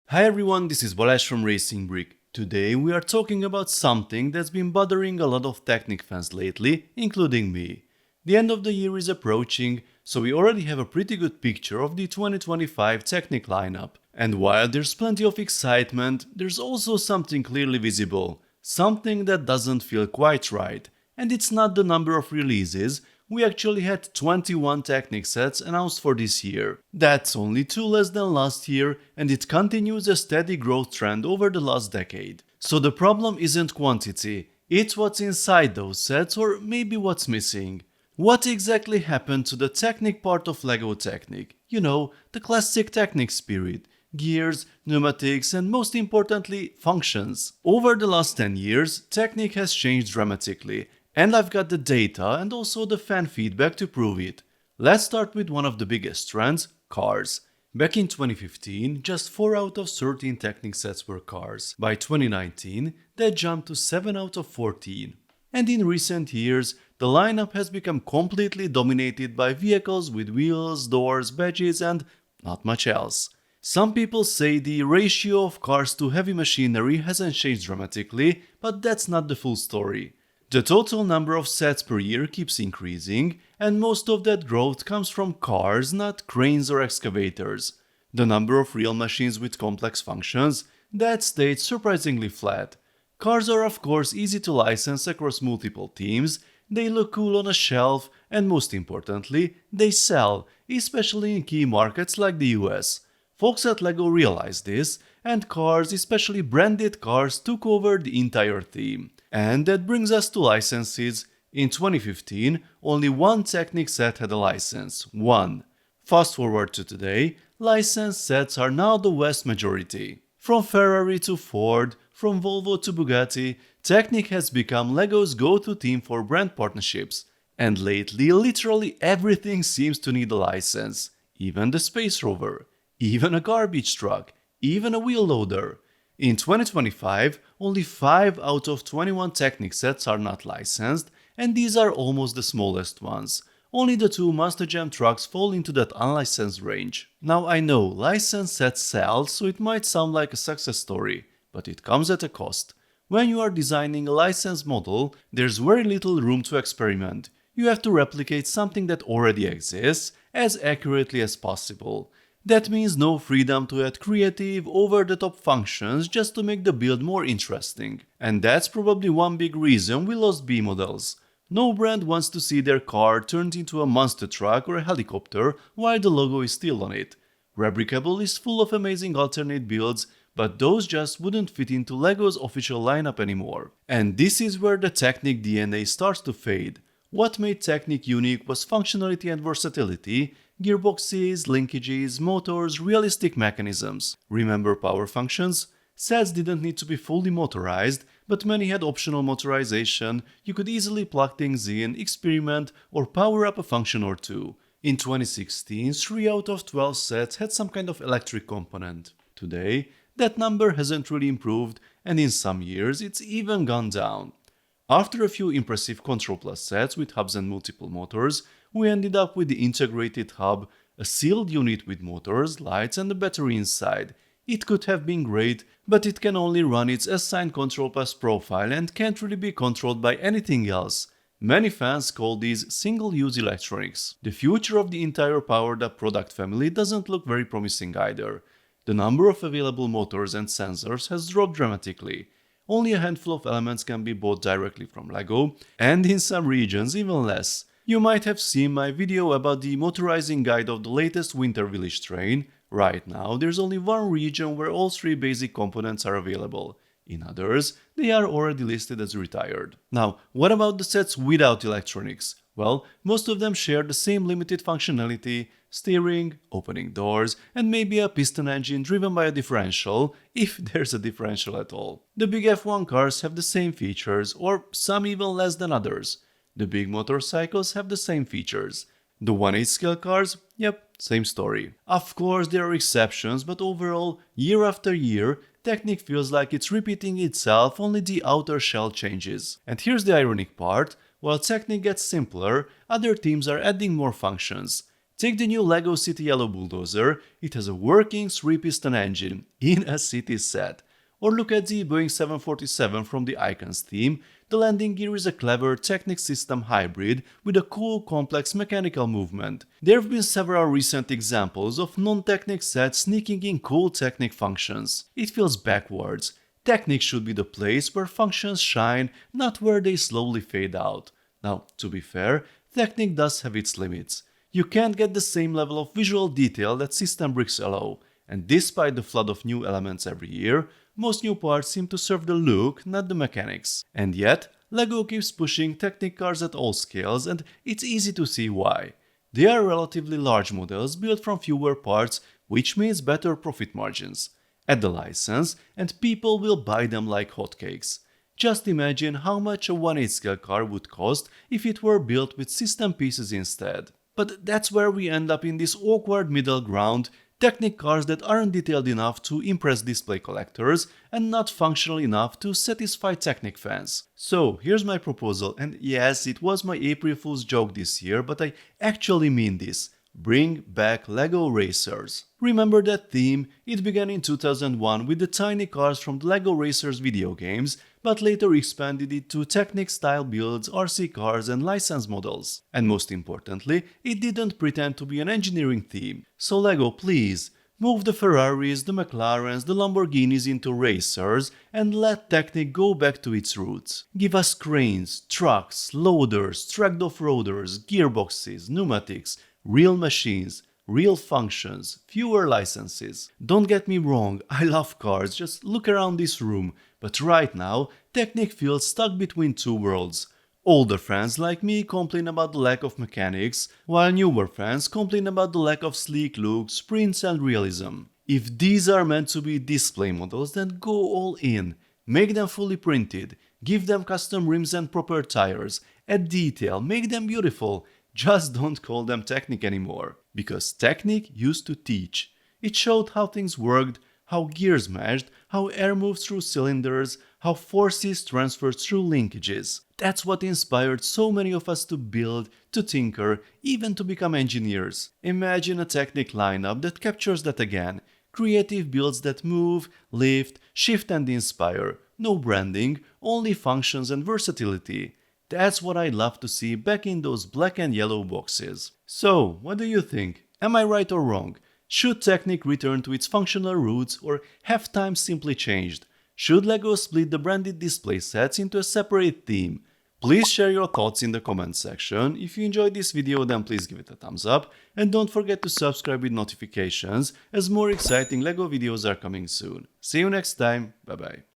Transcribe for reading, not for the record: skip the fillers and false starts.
Hi everyone, this is Balázs from RacingBrick. Today we are talking about something that's been bothering a lot of Technic fans lately, including me. The end of the year is approaching, so we already have a pretty good picture of the 2025 Technic lineup. And while there's plenty of excitement, there's also something clearly visible, something that doesn't feel quite right. And it's not the number of releases. We actually had 21 Technic sets announced for this year. That's only 2 less than last year, and it continues a steady growth trend over the last decade. So the problem isn't quantity, it's what's inside those sets or maybe what's missing. What exactly happened to the Technic part of LEGO Technic? You know, the classic Technic spirit. Gears, pneumatics, and most importantly, functions. Over the last 10 years, Technic has changed dramatically, and I've got the data and also the fan feedback to prove it. Let's start with one of the biggest trends, cars. Back in 2015, just 4 out of 13 Technic sets were cars. By 2019, that jumped to 7 out of 14. And in recent years, the lineup has become completely dominated by vehicles with wheels, doors, badges, and not much else. Some people say the ratio of cars to heavy machinery hasn't changed dramatically, but that's not the full story. The total number of sets per year keeps increasing, and most of that growth comes from cars, not cranes or excavators. The number of real machines with complex functions, that stayed surprisingly flat. Cars are of course easy to license across multiple teams, they look cool on a shelf, and most importantly, they sell, especially in key markets like the US. Folks at LEGO realized this, and cars, especially branded cars, took over the entire theme. And that brings us to licenses. In 2015, only one Technic set had a license. One. Fast forward to today, licensed sets are now the vast majority. From Ferrari to Ford, from Volvo to Bugatti, Technic has become LEGO's go-to team for brand partnerships. And lately, literally everything seems to need a license. Even the Space Rover. Even a garbage truck. Even a wheel loader. In 2025, only 5 out of 21 Technic sets are not licensed, and these are almost the smallest ones. Only the 2 Monster Jam trucks fall into that unlicensed range. Now I know, licensed sets sell, so it might sound like a success story, but it comes at a cost. When you are designing a licensed model, there's very little room to experiment. You have to replicate something that already exists as accurately as possible. That means no freedom to add creative, over-the-top functions just to make the build more interesting. And that's probably one big reason we lost B models. No brand wants to see their car turned into a monster truck or a helicopter while the logo is still on it. Rebricable is full of amazing alternate builds, but those just wouldn't fit into LEGO's official lineup anymore. And this is where the Technic DNA starts to fade. What made Technic unique was functionality and versatility, gearboxes, linkages, motors, realistic mechanisms. Remember power functions? Sets didn't need to be fully motorized, but many had optional motorization. You could easily plug things in, experiment, or power up a function or two. In 2016, 3 out of 12 sets had some kind of electric component. Today, that number hasn't really improved, and in some years it's even gone down. After a few impressive Control Plus sets with hubs and multiple motors, we ended up with the integrated hub, a sealed unit with motors, lights and a battery inside. It could have been great, but it can only run its assigned Control Plus profile and can't really be controlled by anything else. Many fans call these single-use electronics. The future of the entire powered-up product family doesn't look very promising either. The number of available motors and sensors has dropped dramatically. Only a handful of elements can be bought directly from LEGO, and in some regions even less. You might have seen my video about the motorizing guide of the latest Winter Village train. Right now, there's only one region where all 3 basic components are available. In others, they are already listed as retired. Now, what about the sets without electronics? Well, most of them share the same limited functionality, steering, opening doors, and maybe a piston engine driven by a differential, if there's a differential at all. The big F1 cars have the same features, or some even less than others. The big motorcycles have the same features. The 1/8 scale cars? Yep, same story. Of course there are exceptions, but overall, year after year, Technic feels like it's repeating itself, only the outer shell changes. And here's the ironic part, while Technic gets simpler, other teams are adding more functions. Take the new LEGO City Yellow Bulldozer, it has a working 3-piston engine in a city set. Or look at the Boeing 747 from the Icons theme. The landing gear is a clever Technic system hybrid with a cool complex mechanical movement. There have been several recent examples of non-Technic sets sneaking in cool Technic functions. It feels backwards. Technic should be the place where functions shine, not where they slowly fade out. Now, to be fair, Technic does have its limits. You can't get the same level of visual detail that system bricks allow, and despite the flood of new elements every year, most new parts seem to serve the look, not the mechanics. And yet, LEGO keeps pushing Technic cars at all scales, and it's easy to see why. They are relatively large models built from fewer parts, which means better profit margins. Add the license, and people will buy them like hotcakes. Just imagine how much a 1/8 scale car would cost if it were built with system pieces instead. But that's where we end up in this awkward middle ground, Technic cars that aren't detailed enough to impress display collectors and not functional enough to satisfy Technic fans. So here's my proposal, and yes, it was my April Fool's joke this year, but I actually mean this. Bring back LEGO Racers. Remember that theme? It began in 2001 with the tiny cars from the LEGO Racers video games, but later expanded it to Technic-style builds, RC cars and license models. And most importantly, it didn't pretend to be an engineering theme. So LEGO, please, move the Ferraris, the McLarens, the Lamborghinis into racers and let Technic go back to its roots. Give us cranes, trucks, loaders, tracked off-roaders, gearboxes, pneumatics, real machines, real functions, fewer licenses. Don't get me wrong, I love cars, just look around this room, but right now, Technic feels stuck between two worlds. Older fans like me complain about the lack of mechanics, while newer fans complain about the lack of sleek looks, prints and realism. If these are meant to be display models, then go all in. Make them fully printed, give them custom rims and proper tires, add detail, make them beautiful. Just don't call them Technic anymore, because Technic used to teach. It showed how things worked, how gears meshed, how air moved through cylinders, how forces transferred through linkages. That's what inspired so many of us to build, to tinker, even to become engineers. Imagine a Technic lineup that captures that again. Creative builds that move, lift, shift and inspire. No branding, only functions and versatility. That's what I'd love to see back in those black and yellow boxes. So, what do you think? Am I right or wrong? Should Technic return to its functional roots or have times simply changed? Should LEGO split the branded display sets into a separate theme? Please share your thoughts in the comment section. If you enjoyed this video, then please give it a thumbs up and don't forget to subscribe with notifications as more exciting LEGO videos are coming soon. See you next time, bye bye.